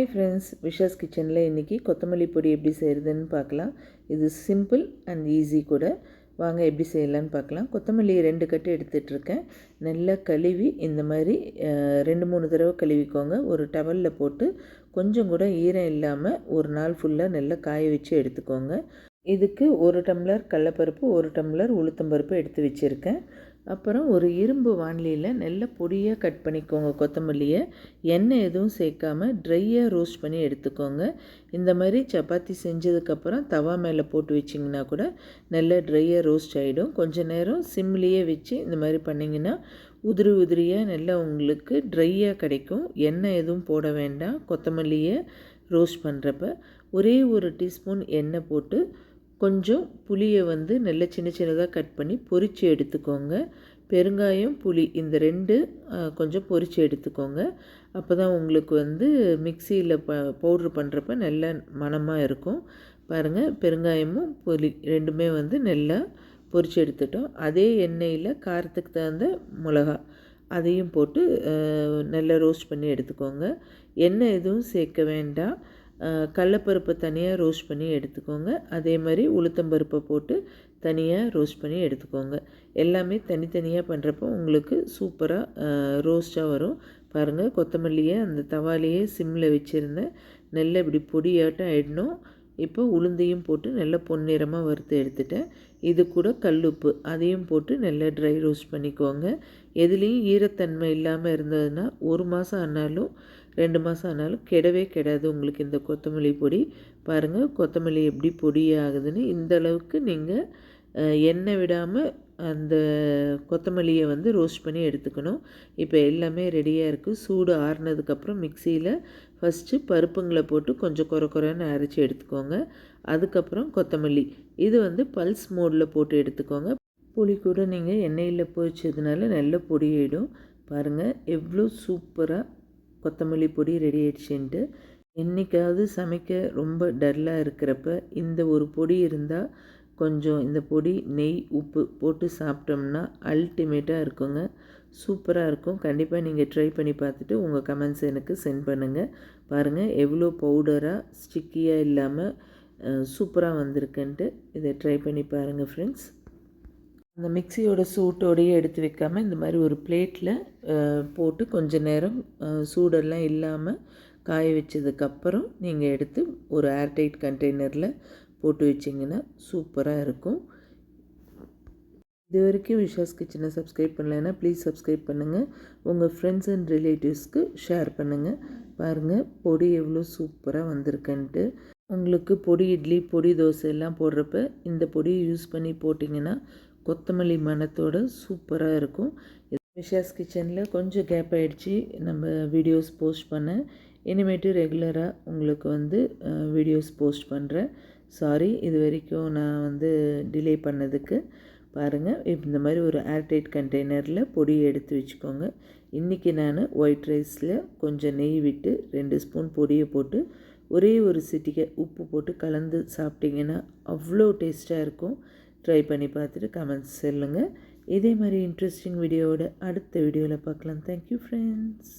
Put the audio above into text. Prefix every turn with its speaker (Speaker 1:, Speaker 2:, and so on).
Speaker 1: Hi friends, Visha's கிச்சனில் இன்றைக்கி கொத்தமல்லி பொடி எப்படி செய்கிறதுன்னு பார்க்கலாம். இது சிம்பிள் அண்ட் ஈஸி கூட. வாங்க எப்படி செய்யலான்னு பார்க்கலாம். கொத்தமல்லி 2 கட்டு எடுத்துகிட்ருக்கேன். நல்லா கழுவி இந்த மாதிரி 2-3 தடவை கழுவிக்கோங்க. ஒரு டவலில் போட்டு கொஞ்சம் கூட ஈரம் இல்லாமல் ஒரு நாள் ஃபுல்லாக நல்லா காய வச்சு எடுத்துக்கோங்க. இதுக்கு 1 டம்ளர் கடலப்பருப்பு, 1 டம்ளர் உளுத்தம்பருப்பு எடுத்து வச்சுருக்கேன். அப்புறம் ஒரு இரும்பு வாணலியில் நல்ல பொடியாக கட் பண்ணிக்கோங்க. கொத்தமல்லியை எண்ணெய் எதுவும் சேர்க்காமல் ட்ரையாக ரோஸ்ட் பண்ணி எடுத்துக்கோங்க. இந்த மாதிரி சப்பாத்தி செஞ்சதுக்கப்புறம் தவா மேலே போட்டு வச்சிங்கன்னா கூட நல்லா ட்ரையாக ரோஸ்ட் ஆகிடும். கொஞ்சம் நேரம் சிம்லேயே வச்சு இந்த மாதிரி பண்ணிங்கன்னா உதிரியாக நல்லா உங்களுக்கு ட்ரையாக கிடைக்கும். எண்ணெய் எதுவும் போட வேண்டாம். கொத்தமல்லியை ரோஸ்ட் பண்ணுறப்ப ஒரே 1 டீஸ்பூன் எண்ணெய் போட்டு கொஞ்சம் புளியை நல்ல சின்னதாக கட் பண்ணி பொரித்து எடுத்துக்கோங்க. பெருங்காயம், புளி இந்த 2 கொஞ்சம் பொரித்து எடுத்துக்கோங்க. அப்போ தான் உங்களுக்கு மிக்சியில் பவுட்ரு பண்ணுறப்ப நல்ல மணமாக இருக்கும். பாருங்கள், பெருங்காயமும் புளி 2மே நல்லா பொரித்து எடுத்துட்டோம். அதே எண்ணெயில் காரத்துக்கு தகுந்த மிளகா அதையும் போட்டு நல்லா ரோஸ்ட் பண்ணி எடுத்துக்கோங்க. எண்ணெய் எதுவும் சேர்க்க வேண்டாம். கடலப்பருப்பை தனியாக ரோஸ்ட் பண்ணி எடுத்துக்கோங்க. அதே மாதிரி உளுத்தம்பருப்பை போட்டு தனியாக ரோஸ்ட் பண்ணி எடுத்துக்கோங்க. எல்லாமே தனித்தனியாக பண்ணுறப்போ உங்களுக்கு சூப்பராக ரோஸ்ட்டாக வரும். பாருங்கள், கொத்தமல்லியை அந்த தவாலையே சிம்மில் வச்சுருந்தேன். நல்லா இப்படி பொடியாட்டம் ஆகிடணும். இப்போ உளுந்தையும் போட்டு நல்லா பொன்னிறமாக வறுத்து எடுத்துட்டேன். இது கூட கல்லுப்பு அதையும் போட்டு நல்லா ட்ரை ரோஸ்ட் பண்ணிக்கோங்க. எதுலேயும் ஈரத்தன்மை இல்லாமல் இருந்ததுன்னா 1 மாதம் ஆனாலும் 2 மாதம் ஆனாலும் கெடாது உங்களுக்கு இந்த கொத்தமல்லி பொடி. பாருங்கள், கொத்தமல்லி எப்படி பொடி ஆகுதுன்னு. இந்த அளவுக்கு நீங்கள் எண்ணெய் விடாமல் அந்த கொத்தமல்லியை ரோஸ்ட் பண்ணி எடுத்துக்கணும். இப்போ எல்லாமே ரெடியாக இருக்குது. சூடு ஆறுனதுக்கப்புறம் மிக்சியில் ஃபஸ்ட்டு பருப்புங்களை போட்டு கொஞ்சம் குறைன்னு அரைச்சி எடுத்துக்கோங்க. அதுக்கப்புறம் கொத்தமல்லி இது பல்ஸ் மோடில் போட்டு எடுத்துக்கோங்க. புளி கூட நீங்கள் எண்ணெயில் பொரிச்சதுனால நல்ல பொடியிடும். பாருங்கள் எவ்வளோ சூப்பராக கொத்தமல்லி பொடி ரெடி ஆகிடுச்சுன்ட்டு. என்றைக்காவது சமைக்க ரொம்ப டல்லாக இருக்கிறப்ப இந்த ஒரு பொடி இருந்தால் கொஞ்சம் இந்த பொடி, நெய், உப்பு போட்டு சாப்பிட்டோம்னா அல்டிமேட்டாக இருக்குங்க. சூப்பராக இருக்கும். கண்டிப்பாக நீங்கள் ட்ரை பண்ணி பார்த்துட்டு உங்கள் கமெண்ட்ஸ் எனக்கு சென்ட் பண்ணுங்கள். பாருங்கள் எவ்வளோ பவுடராக ஸ்டிக்கியாக இல்லாமல் சூப்பராக வந்திருக்குன்ட்டு. இதை ட்ரை பண்ணி பாருங்கள் ஃப்ரெண்ட்ஸ். அந்த மிக்சியோட சூட்டோடையே எடுத்து வைக்காமல் இந்த மாதிரி ஒரு பிளேட்டில் போட்டு கொஞ்சம் நேரம் சூடெல்லாம் இல்லாமல் காய வச்சதுக்கப்புறம் நீங்கள் எடுத்து ஒரு ஏர்டைட் கண்டெய்னரில் போட்டு வச்சிங்கன்னா சூப்பராக இருக்கும். இது வரைக்கும் விஷாஸ் கிச்சனை சப்ஸ்கிரைப் பண்ணலைன்னா ப்ளீஸ் சப்ஸ்கிரைப் பண்ணுங்கள். உங்கள் ஃப்ரெண்ட்ஸ் அண்ட் ரிலேட்டிவ்ஸ்க்கு ஷேர் பண்ணுங்கள். பாருங்கள் பொடி எவ்வளோ சூப்பராக வந்திருக்குன்ட்டு. உங்களுக்கு பொடி இட்லி, பொடி தோசை எல்லாம் போடுறப்ப இந்த பொடியை யூஸ் பண்ணி போட்டிங்கன்னா கொத்தமல்லி மணத்தோடு சூப்பராக இருக்கும். விஷாஸ் கிச்சனில் கொஞ்சம் கேப் ஆகிடுச்சி நம்ம வீடியோஸ் போஸ்ட் பண்ண. இனிமேட்டு ரெகுலராக உங்களுக்கு வீடியோஸ் போஸ்ட் பண்ணுறேன். சாரி, இது வரைக்கும் நான் டிலே பண்ணதுக்கு. பாருங்கள், இந்த மாதிரி ஒரு ஏர்டைட் கண்டெய்னரில் பொடியை எடுத்து வச்சுக்கோங்க. இன்றைக்கி நான் ஒயிட் ரைஸில் கொஞ்சம் நெய் விட்டு 2 ஸ்பூன் பொடியை போட்டு ஒரே ஒரு சிட்டிகை உப்பு போட்டு கலந்து சாப்பிட்டிங்கன்னா அவ்வளோ டேஸ்ட்டாக இருக்கும். ட்ரை பண்ணி பார்த்துட்டு கமெண்ட்ஸ் சொல்லுங்கள். இதே மாதிரி இன்ட்ரெஸ்டிங் வீடியோவோட அடுத்த வீடியோவில் பார்க்கலாம். Thank you friends.